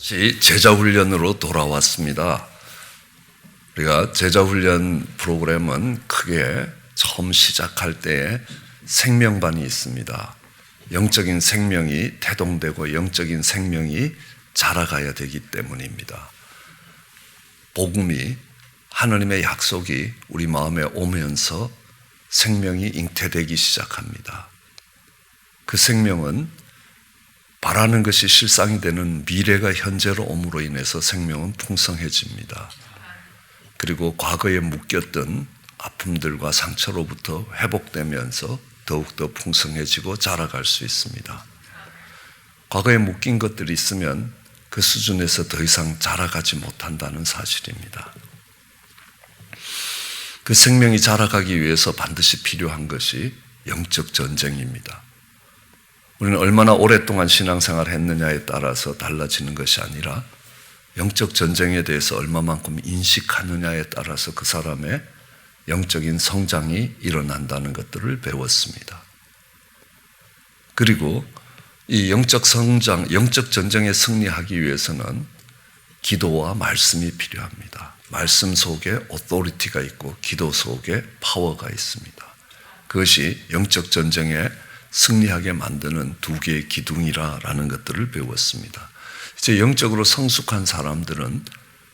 다시 제자훈련으로 돌아왔습니다. 우리가 제자훈련 프로그램은 크게 처음 시작할 때에 생명반이 있습니다. 영적인 생명이 태동되고 영적인 생명이 자라가야 되기 때문입니다. 복음이, 하나님의 약속이 우리 마음에 오면서 생명이 잉태되기 시작합니다. 그 생명은 바라는 것이 실상이 되는 미래가 현재로 옴으로 인해서 생명은 풍성해집니다. 그리고 과거에 묶였던 아픔들과 상처로부터 회복되면서 더욱더 풍성해지고 자라갈 수 있습니다. 과거에 묶인 것들이 있으면 그 수준에서 더 이상 자라가지 못한다는 사실입니다. 그 생명이 자라가기 위해서 반드시 필요한 것이 영적 전쟁입니다. 우리는 얼마나 오랫동안 신앙생활을 했느냐에 따라서 달라지는 것이 아니라 영적 전쟁에 대해서 얼마만큼 인식하느냐에 따라서 그 사람의 영적인 성장이 일어난다는 것들을 배웠습니다. 그리고 이 영적 성장, 영적 전쟁에 승리하기 위해서는 기도와 말씀이 필요합니다. 말씀 속에 오토리티가 있고 기도 속에 파워가 있습니다. 그것이 영적 전쟁에 승리하게 만드는 두 개의 기둥이라는 것들을 배웠습니다. 이제 영적으로 성숙한 사람들은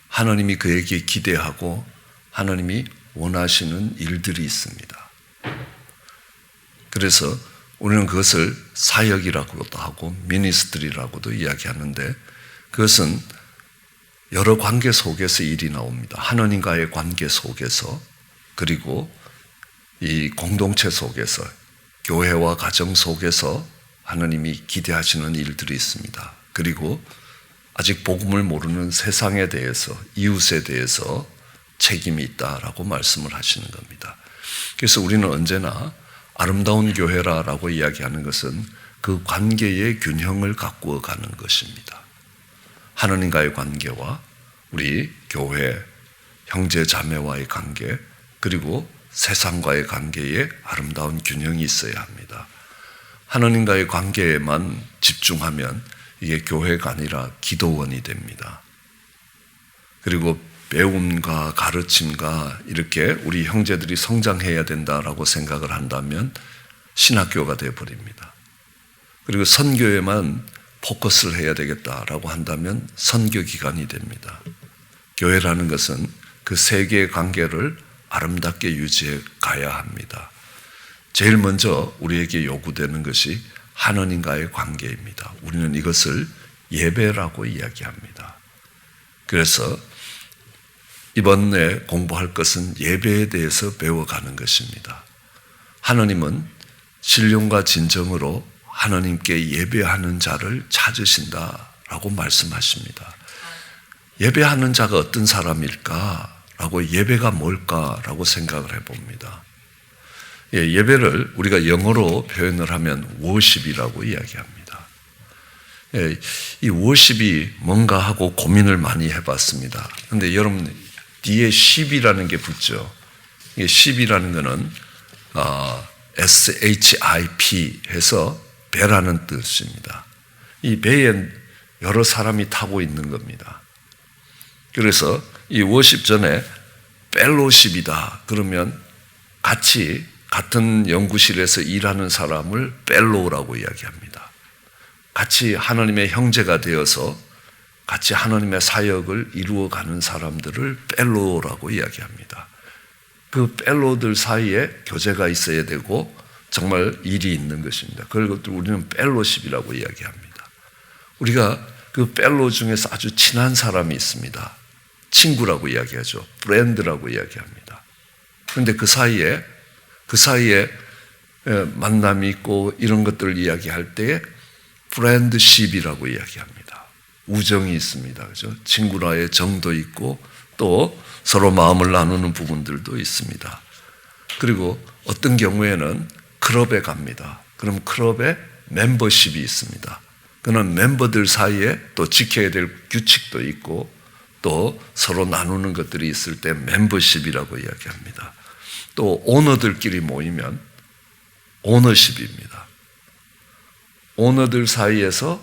하나님이 그에게 기대하고 하나님이 원하시는 일들이 있습니다. 그래서 우리는 그것을 사역이라고도 하고 미니스트리라고도 이야기하는데, 그것은 여러 관계 속에서 일이 나옵니다. 하나님과의 관계 속에서, 그리고 이 공동체 속에서, 교회와 가정 속에서 하나님이 기대하시는 일들이 있습니다. 그리고 아직 복음을 모르는 세상에 대해서, 이웃에 대해서 책임이 있다라고 말씀을 하시는 겁니다. 그래서 우리는 언제나 아름다운 교회라고 이야기하는 것은 그 관계의 균형을 가꾸어 가는 것입니다. 하나님과의 관계와 우리 교회, 형제 자매와의 관계, 그리고 세상과의 관계에 아름다운 균형이 있어야 합니다. 하나님과의 관계에만 집중하면 이게 교회가 아니라 기도원이 됩니다. 그리고 배움과 가르침과 이렇게 우리 형제들이 성장해야 된다라고 생각을 한다면 신학교가 되어버립니다. 그리고 선교에만 포커스를 해야 되겠다라고 한다면 선교기관이 됩니다. 교회라는 것은 그 세 개의 관계를 아름답게 유지해 가야 합니다. 제일 먼저 우리에게 요구되는 것이 하나님과의 관계입니다. 우리는 이것을 예배라고 이야기합니다. 그래서 이번에 공부할 것은 예배에 대해서 배워가는 것입니다. 하나님은 신령과 진정으로 하나님께 예배하는 자를 찾으신다라고 말씀하십니다. 예배하는 자가 어떤 사람일까? 라고, 예배가 뭘까라고 생각을 해봅니다. 예배를 우리가 영어로 표현을 하면 worship이라고 이야기합니다. 이 worship이 뭔가 하고 고민을 많이 해봤습니다. 그런데 여러분, 뒤에 ship이라는 게 붙죠. 이게 ship이라는 거는 SHIP 해서 배라는 뜻입니다. 이 배에 여러 사람이 타고 있는 겁니다. 그래서 이 워십 전에 펠로십이다 그러면 같은 연구실에서 일하는 사람을 펠로우라고 이야기합니다. 같이 하나님의 형제가 되어서 같이 하나님의 사역을 이루어가는 사람들을 펠로우라고 이야기합니다. 그 펠로우들 사이에 교제가 있어야 되고 정말 일이 있는 것입니다. 그것도 우리는 펠로십이라고 이야기합니다. 우리가 그 펠로우 중에서 아주 친한 사람이 있습니다. 친구라고 이야기하죠. 프렌드라고 이야기합니다. 그런데 그 사이에 만남이 있고 이런 것들을 이야기할 때에 프렌드십이라고 이야기합니다. 우정이 있습니다. 그죠? 친구라의 정도 있고 또 서로 마음을 나누는 부분들도 있습니다. 그리고 어떤 경우에는 클럽에 갑니다. 그럼 클럽에 멤버십이 있습니다. 그는 멤버들 사이에 또 지켜야 될 규칙도 있고 또 서로 나누는 것들이 있을 때 멤버십이라고 이야기합니다. 또 오너들끼리 모이면 오너십입니다. 오너들 사이에서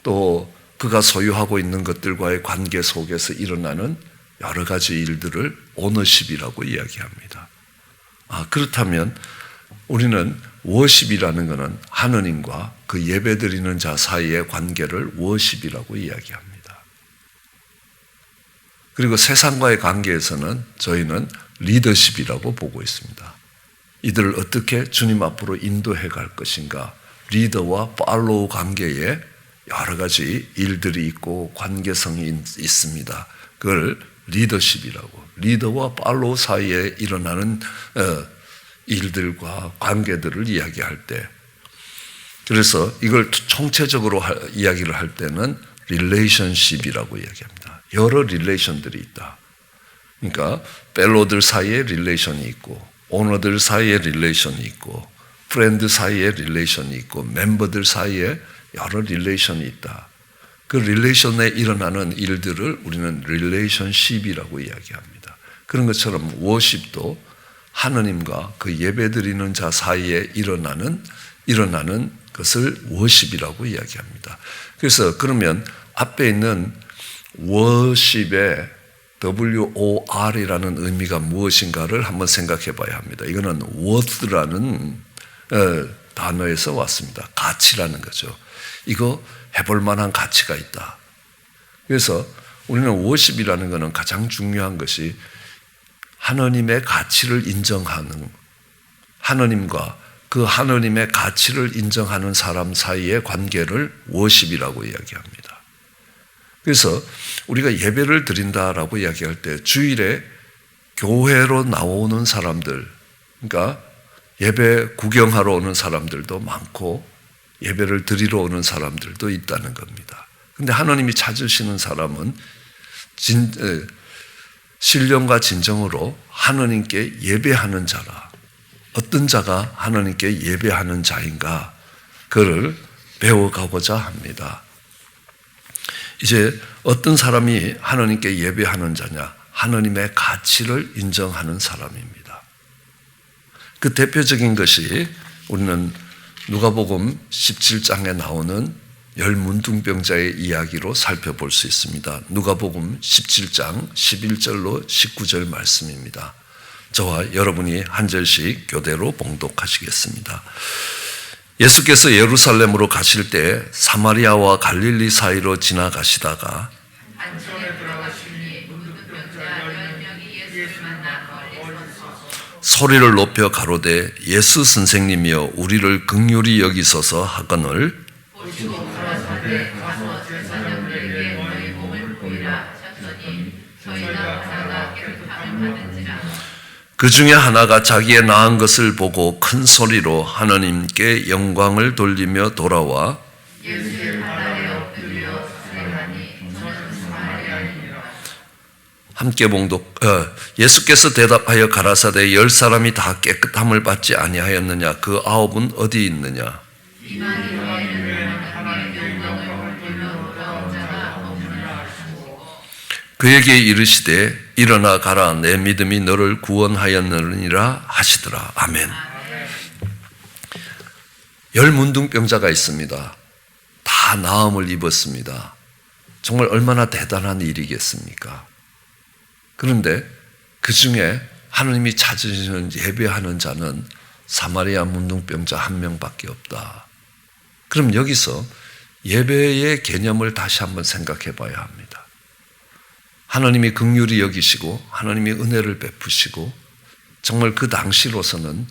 또 그가 소유하고 있는 것들과의 관계 속에서 일어나는 여러 가지 일들을 오너십이라고 이야기합니다. 그렇다면 우리는 워십이라는 것은 하느님과 그 예배드리는 자 사이의 관계를 워십이라고 이야기합니다. 그리고 세상과의 관계에서는 저희는 리더십이라고 보고 있습니다. 이들을 어떻게 주님 앞으로 인도해 갈 것인가, 리더와 팔로우 관계에 여러 가지 일들이 있고 관계성이 있습니다. 그걸 리더십이라고, 리더와 팔로우 사이에 일어나는 일들과 관계들을 이야기할 때, 그래서 이걸 총체적으로 이야기를 할 때는 릴레이션십이라고 이야기합니다. 여러 릴레이션들이 있다. 그러니까 펠로들 사이에 릴레이션이 있고, 오너들 사이에 릴레이션이 있고, 프렌드 사이에 릴레이션이 있고, 멤버들 사이에 여러 릴레이션이 있다. 그 릴레이션에 일어나는 일들을 우리는 릴레이션십이라고 이야기합니다. 그런 것처럼 워십도 하느님과 그 예배드리는 자 사이에 일어나는 것을 워십이라고 이야기합니다. 그래서 그러면 앞에 있는 워십의 WOR이라는 의미가 무엇인가를 한번 생각해 봐야 합니다. 이거는 worth라는 단어에서 왔습니다. 가치라는 거죠. 이거 해볼 만한 가치가 있다. 그래서 우리는 워십이라는 것은 가장 중요한 것이 하느님의 가치를 인정하는, 하느님과 그 하느님의 가치를 인정하는 사람 사이의 관계를 워십이라고 이야기합니다. 그래서 우리가 예배를 드린다라고 이야기할 때 주일에 교회로 나오는 사람들, 그러니까 예배 구경하러 오는 사람들도 많고 예배를 드리러 오는 사람들도 있다는 겁니다. 그런데 하나님이 찾으시는 사람은 신령과 진정으로 하나님께 예배하는 자라. 어떤 자가 하나님께 예배하는 자인가, 그를 배워가고자 합니다. 이제 어떤 사람이 하나님께 예배하는 자냐? 하나님의 가치를 인정하는 사람입니다. 그 대표적인 것이 우리는 누가복음 17장에 나오는 열 문둥병자의 이야기로 살펴볼 수 있습니다. 누가복음 17장 11절로 19절 말씀입니다. 저와 여러분이 한 절씩 교대로 봉독하시겠습니다. 예수께서 예루살렘으로 가실 때 사마리아와 갈릴리 사이로 지나가시다가 안전에 들어가시니 문둥병자 10명이 예수를 만나 멀리서 소리를 높여 가로되 예수 선생님이여 우리를 긍휼히 여기소서 하거늘 보시고 가라사대 가서 제사장들에게 너희 몸을 보이라 하셨더니 저희가 하나가 깨끗함을 받은지라. 그 중에 하나가 자기의 나은 것을 보고 큰 소리로 하나님께 영광을 돌리며 돌아와 예수의 바다에 엎드려 수행하니 저는 사마리아인이라. 함께 봉독. 예수께서 대답하여 가라사대 10사람이 다 깨끗함을 받지 아니하였느냐? 그 9은 어디 있느냐? 이만희 너희는 하나님의 영광을 돌려 돌아온 자가 없느냐 하시고 그에게 이르시되 일어나 가라 내 믿음이 너를 구원하였느니라 하시더라. 아멘. 10 문둥병자가 있습니다. 다 나음을 입었습니다. 정말 얼마나 대단한 일이겠습니까? 그런데 그 중에 하나님이 찾으시는 예배하는 자는 사마리아 문둥병자 1명밖에 없다. 그럼 여기서 예배의 개념을 다시 한번 생각해 봐야 합니다. 하나님이 긍휼히 여기시고 하나님이 은혜를 베푸시고 정말 그 당시로서는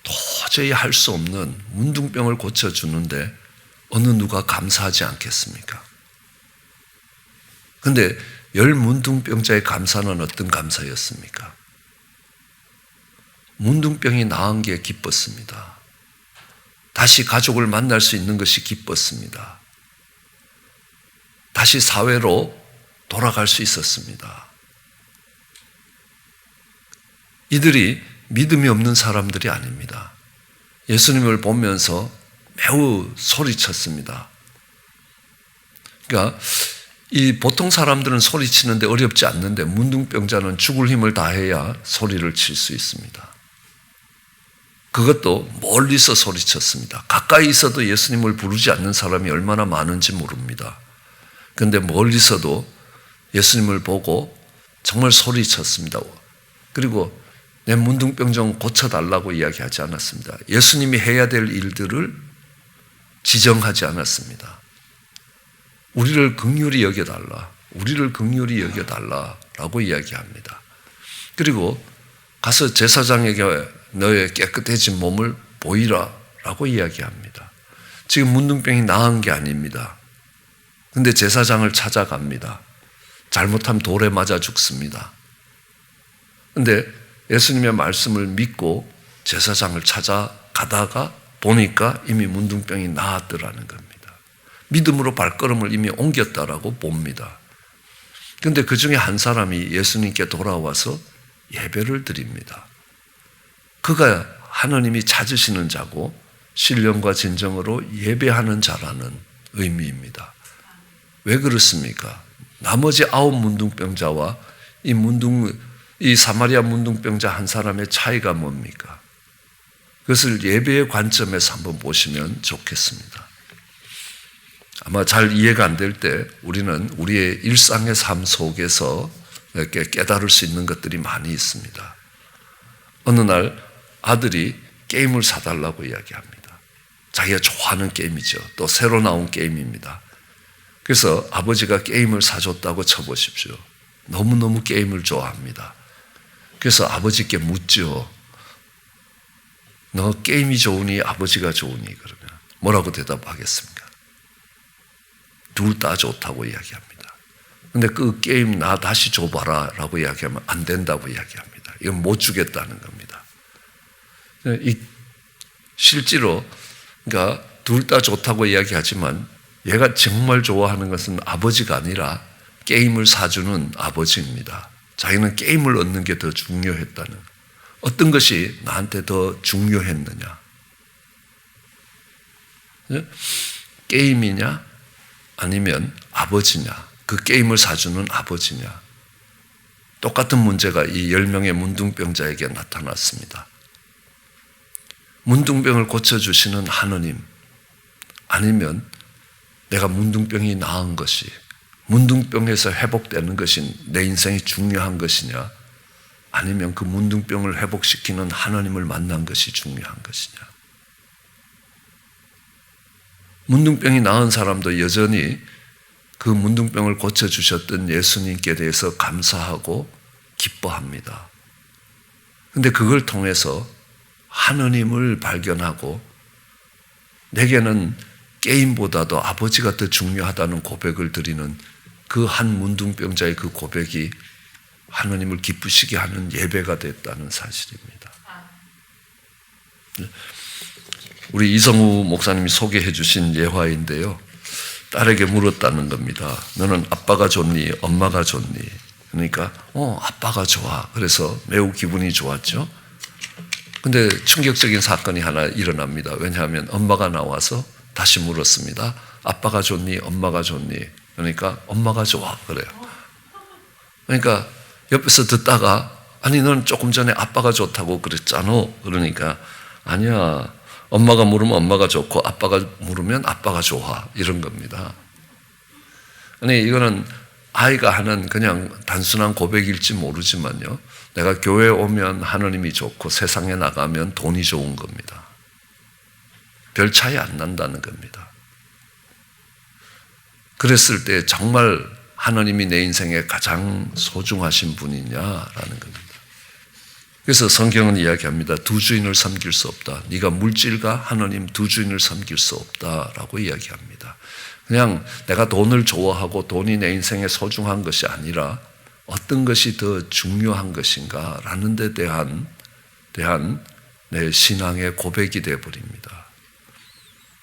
도저히 할 수 없는 문둥병을 고쳐주는데 어느 누가 감사하지 않겠습니까? 그런데 10 문둥병자의 감사는 어떤 감사였습니까? 문둥병이 나은 게 기뻤습니다. 다시 가족을 만날 수 있는 것이 기뻤습니다. 다시 사회로 돌아갈 수 있었습니다. 이들이 믿음이 없는 사람들이 아닙니다. 예수님을 보면서 매우 소리쳤습니다. 그러니까 이 보통 사람들은 소리치는데 어렵지 않는데 문둥병자는 죽을 힘을 다해야 소리를 칠 수 있습니다. 그것도 멀리서 소리쳤습니다. 가까이 있어도 예수님을 부르지 않는 사람이 얼마나 많은지 모릅니다. 근데 멀리서도 예수님을 보고 정말 소리쳤습니다. 그리고 내 문둥병 좀 고쳐달라고 이야기하지 않았습니다. 예수님이 해야 될 일들을 지정하지 않았습니다. 우리를 긍휼히 여겨달라. 우리를 긍휼히 여겨달라라고 이야기합니다. 그리고 가서 제사장에게 너의 깨끗해진 몸을 보이라라고 이야기합니다. 지금 문둥병이 나은 게 아닙니다. 근데 제사장을 찾아갑니다. 잘못하면 돌에 맞아 죽습니다. 근데 예수님의 말씀을 믿고 제사장을 찾아가다가 보니까 이미 문둥병이 나았더라는 겁니다. 믿음으로 발걸음을 이미 옮겼다라고 봅니다. 그런데 그 중에 한 사람이 예수님께 돌아와서 예배를 드립니다. 그가 하나님이 찾으시는 자고 신령과 진정으로 예배하는 자라는 의미입니다. 왜 그렇습니까? 나머지 9 문둥병자와 이 사마리아 문둥병자 한 사람의 차이가 뭡니까? 그것을 예배의 관점에서 한번 보시면 좋겠습니다. 아마 잘 이해가 안 될 때 우리는 우리의 일상의 삶 속에서 이렇게 깨달을 수 있는 것들이 많이 있습니다. 어느 날 아들이 게임을 사달라고 이야기합니다. 자기가 좋아하는 게임이죠. 또 새로 나온 게임입니다. 그래서 아버지가 게임을 사줬다고 쳐보십시오. 너무너무 게임을 좋아합니다. 그래서 아버지께 묻죠. 너 게임이 좋으니 아버지가 좋으니? 그러면 뭐라고 대답하겠습니까? 둘 다 좋다고 이야기합니다. 근데 그 게임 나 다시 줘봐라 라고 이야기하면 안 된다고 이야기합니다. 이건 못 주겠다는 겁니다. 실제로 그러니까 둘 다 좋다고 이야기하지만 얘가 정말 좋아하는 것은 아버지가 아니라 게임을 사주는 아버지입니다. 자기는 게임을 얻는 게 더 중요했다는, 어떤 것이 나한테 더 중요했느냐? 게임이냐 아니면 아버지냐? 그 게임을 사주는 아버지냐? 똑같은 문제가 이 10명의 문둥병자에게 나타났습니다. 문둥병을 고쳐주시는 하느님, 아니면 내가 문둥병이 나은 것이, 문둥병에서 회복되는 것이 내 인생이 중요한 것이냐, 아니면 그 문둥병을 회복시키는 하나님을 만난 것이 중요한 것이냐. 문둥병이 나은 사람도 여전히 그 문둥병을 고쳐주셨던 예수님께 대해서 감사하고 기뻐합니다. 그런데 그걸 통해서 하느님을 발견하고 내게는 게임보다도 아버지가 더 중요하다는 고백을 드리는 그 한 문둥병자의 그 고백이 하느님을 기쁘시게 하는 예배가 됐다는 사실입니다. 우리 이성우 목사님이 소개해 주신 예화인데요. 딸에게 물었다는 겁니다. 너는 아빠가 좋니? 엄마가 좋니? 그러니까 아빠가 좋아. 그래서 매우 기분이 좋았죠. 근데 충격적인 사건이 하나 일어납니다. 왜냐하면 엄마가 나와서 다시 물었습니다. 아빠가 좋니? 엄마가 좋니? 그러니까 엄마가 좋아. 그래요. 그러니까 옆에서 듣다가 아니 넌 조금 전에 아빠가 좋다고 그랬잖아. 그러니까 아니야. 엄마가 물으면 엄마가 좋고 아빠가 물으면 아빠가 좋아. 이런 겁니다. 아니 이거는 아이가 하는 그냥 단순한 고백일지 모르지만요. 내가 교회에 오면 하느님이 좋고 세상에 나가면 돈이 좋은 겁니다. 별 차이 안 난다는 겁니다. 그랬을 때 정말 하나님이 내 인생에 가장 소중하신 분이냐라는 겁니다. 그래서 성경은 이야기합니다. 두 주인을 섬길 수 없다. 네가 물질과 하나님 두 주인을 섬길 수 없다라고 이야기합니다. 그냥 내가 돈을 좋아하고 돈이 내 인생에 소중한 것이 아니라 어떤 것이 더 중요한 것인가라는 데 대한 내 신앙의 고백이 되어버립니다.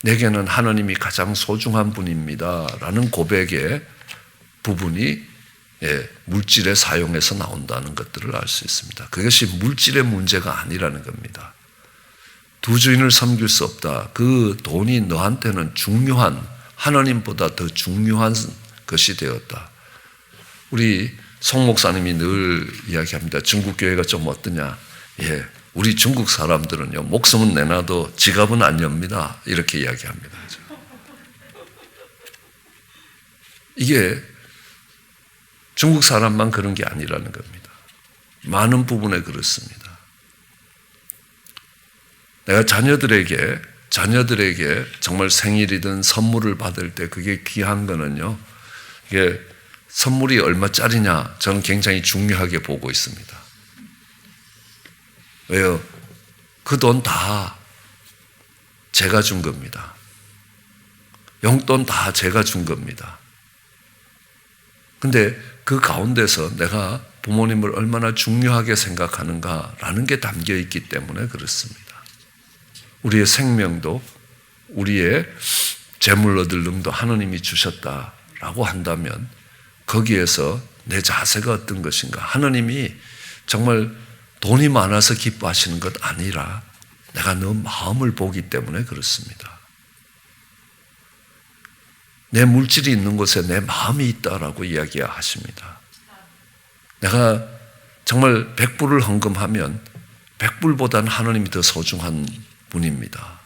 내게는 하나님이 가장 소중한 분입니다 라는 고백의 부분이 물질의 사용에서 나온다는 것들을 알 수 있습니다. 그것이 물질의 문제가 아니라는 겁니다. 두 주인을 섬길 수 없다. 그 돈이 너한테는 중요한, 하나님보다 더 중요한 것이 되었다. 우리 송 목사님이 늘 이야기합니다. 중국 교회가 좀 어떠냐? 우리 중국 사람들은요, 목숨은 내놔도 지갑은 안 엽니다. 이렇게 이야기합니다. 이게 중국 사람만 그런 게 아니라는 겁니다. 많은 부분에 그렇습니다. 내가 자녀들에게 정말 생일이든 선물을 받을 때 그게 귀한 거는요, 이게 선물이 얼마짜리냐 저는 굉장히 중요하게 보고 있습니다. 왜요? 그 돈 다 제가 준 겁니다. 용돈 다 제가 준 겁니다. 근데 그 가운데서 내가 부모님을 얼마나 중요하게 생각하는가라는 게 담겨 있기 때문에 그렇습니다. 우리의 생명도 우리의 재물 얻을 능도 하나님이 주셨다라고 한다면 거기에서 내 자세가 어떤 것인가? 하나님이 정말 돈이 많아서 기뻐하시는 것 아니라 내가 너 마음을 보기 때문에 그렇습니다. 내 물질이 있는 곳에 내 마음이 있다라고 이야기하십니다. 내가 정말 100불을 헌금하면 100불보다는 하나님이 더 소중한 분입니다.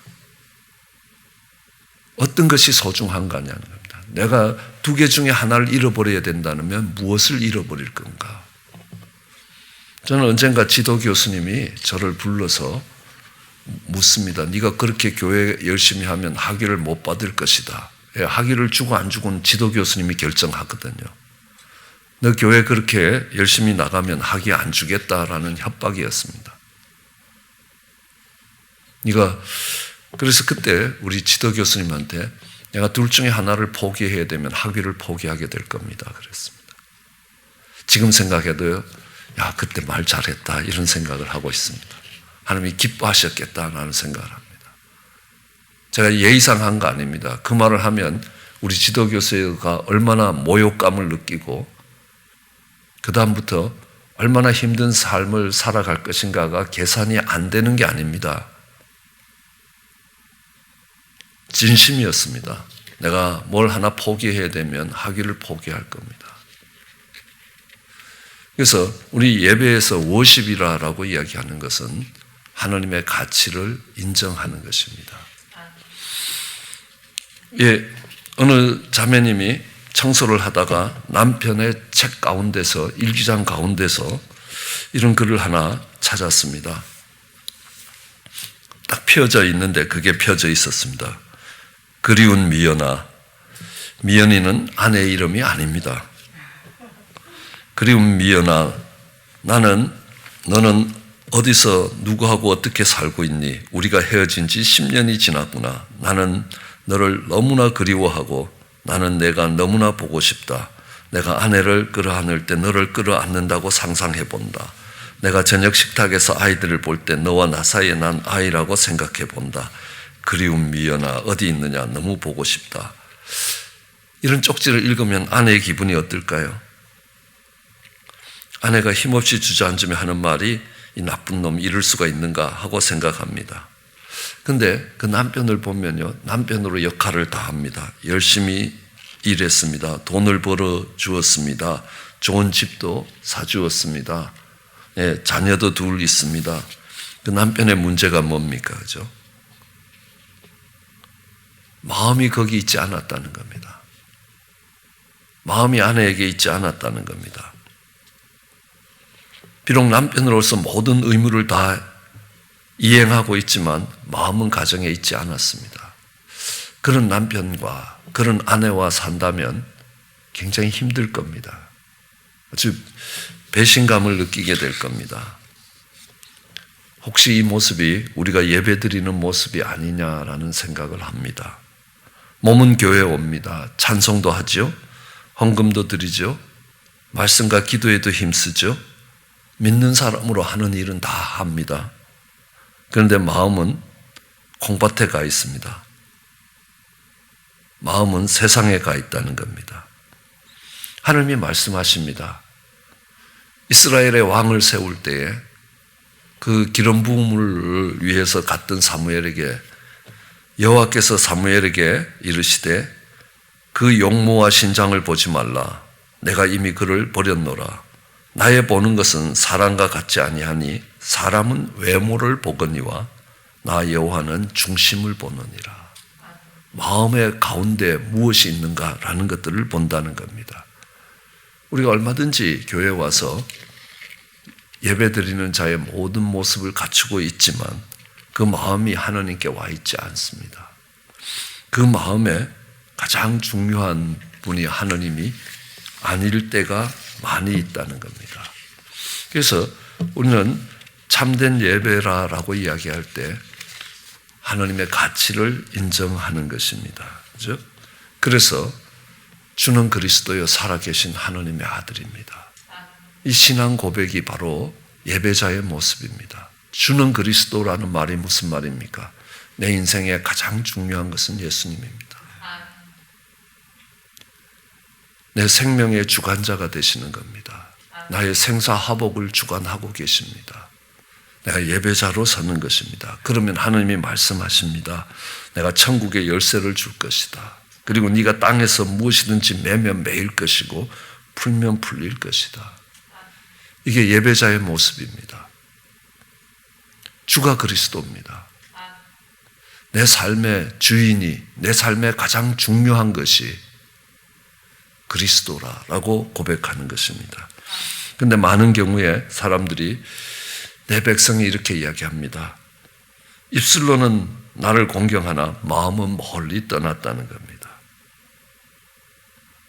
어떤 것이 소중한가냐는 겁니다. 내가 2개 중에 하나를 잃어버려야 된다면 무엇을 잃어버릴 건가? 저는 언젠가 지도 교수님이 저를 불러서 묻습니다. 네가 그렇게 교회 열심히 하면 학위를 못 받을 것이다. 학위를 주고 안 주고는 지도 교수님이 결정하거든요. 너 교회 그렇게 열심히 나가면 학위 안 주겠다라는 협박이었습니다. 그래서 그때 우리 지도 교수님한테 내가 둘 중에 하나를 포기해야 되면 학위를 포기하게 될 겁니다. 그랬습니다. 지금 생각해도요, 야, 그때 말 잘했다 이런 생각을 하고 있습니다. 하나님이 기뻐하셨겠다라는 생각을 합니다. 제가 예의상 한 거 아닙니다. 그 말을 하면 우리 지도교수가 얼마나 모욕감을 느끼고 그 다음부터 얼마나 힘든 삶을 살아갈 것인가가 계산이 안 되는 게 아닙니다. 진심이었습니다. 내가 뭘 하나 포기해야 되면 학위를 포기할 겁니다. 그래서 우리 예배에서 워십이라고 이야기하는 것은 하나님의 가치를 인정하는 것입니다. 어느 자매님이 청소를 하다가 남편의 책 가운데서, 일기장 가운데서 이런 글을 하나 찾았습니다. 딱 펴져 있는데 그게 펴져 있었습니다. 그리운 미연아, 미연이는 아내 이름이 아닙니다. 그리운 미연아, 너는 어디서 누구하고 어떻게 살고 있니? 우리가 헤어진 지 10년이 지났구나. 나는 너를 너무나 그리워하고 나는 내가 너무나 보고 싶다. 내가 아내를 끌어안을 때 너를 끌어안는다고 상상해 본다. 내가 저녁 식탁에서 아이들을 볼 때 너와 나 사이에 난 아이라고 생각해 본다. 그리운 미연아, 어디 있느냐? 너무 보고 싶다. 이런 쪽지를 읽으면 아내의 기분이 어떨까요? 아내가 힘없이 주저앉으며 하는 말이 이 나쁜 놈 이럴 수가 있는가 하고 생각합니다. 근데 그 남편을 보면요, 남편으로 역할을 다 합니다. 열심히 일했습니다. 돈을 벌어 주었습니다. 좋은 집도 사주었습니다. 자녀도 둘 있습니다. 그 남편의 문제가 뭡니까? 그죠? 마음이 거기 있지 않았다는 겁니다. 마음이 아내에게 있지 않았다는 겁니다. 비록 남편으로서 모든 의무를 다 이행하고 있지만 마음은 가정에 있지 않았습니다. 그런 남편과 그런 아내와 산다면 굉장히 힘들 겁니다. 아주 배신감을 느끼게 될 겁니다. 혹시 이 모습이 우리가 예배드리는 모습이 아니냐라는 생각을 합니다. 몸은 교회에 옵니다. 찬송도 하죠. 헌금도 드리죠. 말씀과 기도에도 힘쓰죠. 믿는 사람으로 하는 일은 다 합니다. 그런데 마음은 콩밭에 가 있습니다. 마음은 세상에 가 있다는 겁니다. 하나님이 말씀하십니다. 이스라엘의 왕을 세울 때에 그 기름 부음을 위해서 갔던 사무엘에게 여호와께서 사무엘에게 이르시되 그 용모와 신장을 보지 말라. 내가 이미 그를 버렸노라. 나의 보는 것은 사람과 같지 아니하니 사람은 외모를 보거니와 나 여호와는 중심을 보느니라. 마음의 가운데 무엇이 있는가라는 것들을 본다는 겁니다. 우리가 얼마든지 교회에 와서 예배드리는 자의 모든 모습을 갖추고 있지만 그 마음이 하나님께 와 있지 않습니다. 그 마음에 가장 중요한 분이 하나님이 아닐 때가 많이 있다는 겁니다. 그래서 우리는 참된 예배라고 이야기할 때 하나님의 가치를 인정하는 것입니다. 그렇죠? 그래서 주는 그리스도여 살아계신 하나님의 아들입니다. 이 신앙 고백이 바로 예배자의 모습입니다. 주는 그리스도라는 말이 무슨 말입니까? 내 인생에 가장 중요한 것은 예수님입니다. 내 생명의 주관자가 되시는 겁니다. 나의 생사화복을 주관하고 계십니다. 내가 예배자로 서는 것입니다. 그러면 하나님이 말씀하십니다. 내가 천국의 열쇠를 줄 것이다. 그리고 네가 땅에서 무엇이든지 매면 매일 것이고 풀면 풀릴 것이다. 이게 예배자의 모습입니다. 주가 그리스도입니다. 내 삶의 주인이, 내 삶의 가장 중요한 것이 그리스도라고 고백하는 것입니다. 그런데 많은 경우에 사람들이 내 백성이 이렇게 이야기합니다. 입술로는 나를 공경하나 마음은 멀리 떠났다는 겁니다.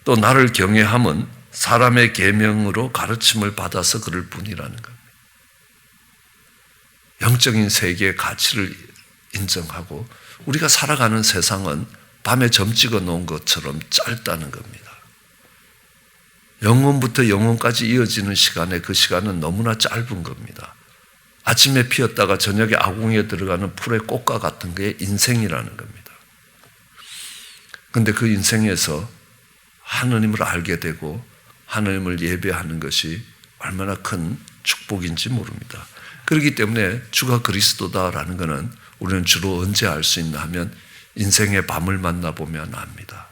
또 나를 경외함은 사람의 계명으로 가르침을 받아서 그럴 뿐이라는 겁니다. 영적인 세계의 가치를 인정하고 우리가 살아가는 세상은 밤에 점 찍어 놓은 것처럼 짧다는 겁니다. 영혼부터 영혼까지 이어지는 시간에 그 시간은 너무나 짧은 겁니다. 아침에 피었다가 저녁에 아궁이에 들어가는 풀의 꽃과 같은 게 인생이라는 겁니다. 그런데 그 인생에서 하나님을 알게 되고 하나님을 예배하는 것이 얼마나 큰 축복인지 모릅니다. 그렇기 때문에 주가 그리스도다라는 것은 우리는 주로 언제 알 수 있나 하면 인생의 밤을 만나보면 압니다.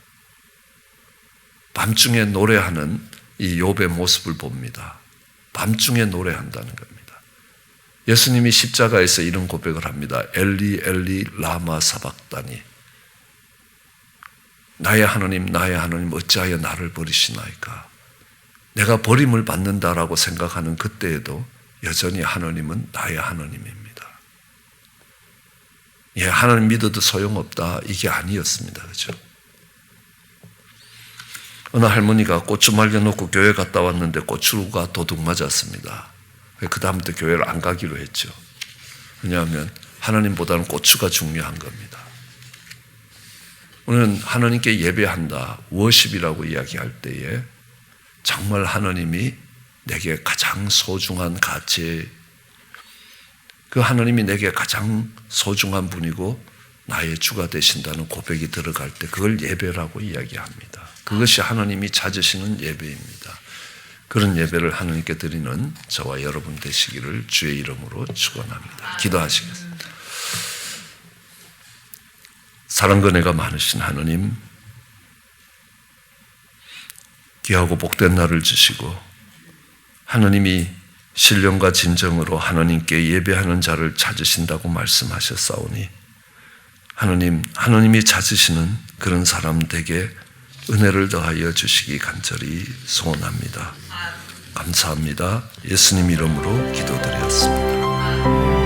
밤중에 노래하는 이 욥의 모습을 봅니다. 밤중에 노래한다는 겁니다. 예수님이 십자가에서 이런 고백을 합니다. 엘리 엘리 라마 사박다니, 나의 하나님 어찌하여 나를 버리시나이까. 내가 버림을 받는다라고 생각하는 그때에도 여전히 하나님은 나의 하나님입니다. 예, 하나님 믿어도 소용없다, 이게 아니었습니다. 그렇죠? 어느 할머니가 고추 말려놓고 교회 갔다 왔는데 고추가 도둑 맞았습니다. 그 다음부터 교회를 안 가기로 했죠. 왜냐하면 하나님보다는 고추가 중요한 겁니다. 우리는 하나님께 예배한다, 워십이라고 이야기할 때에 정말 하나님이 내게 가장 소중한 가치, 그 하나님이 내게 가장 소중한 분이고 나의 주가 되신다는 고백이 들어갈 때 그걸 예배라고 이야기합니다. 그것이 하나님이 찾으시는 예배입니다. 그런 예배를 하나님께 드리는 저와 여러분 되시기를 주의 이름으로 축원합니다. 기도하시겠습니다. 사랑과 은혜가 많으신 하나님, 귀하고 복된 날을 주시고 하나님이 신령과 진정으로 하나님께 예배하는 자를 찾으신다고 말씀하셨사오니 하나님이 찾으시는 그런 사람 되게 은혜를 더하여 주시기 간절히 소원합니다. 감사합니다. 예수님 이름으로 기도드렸습니다.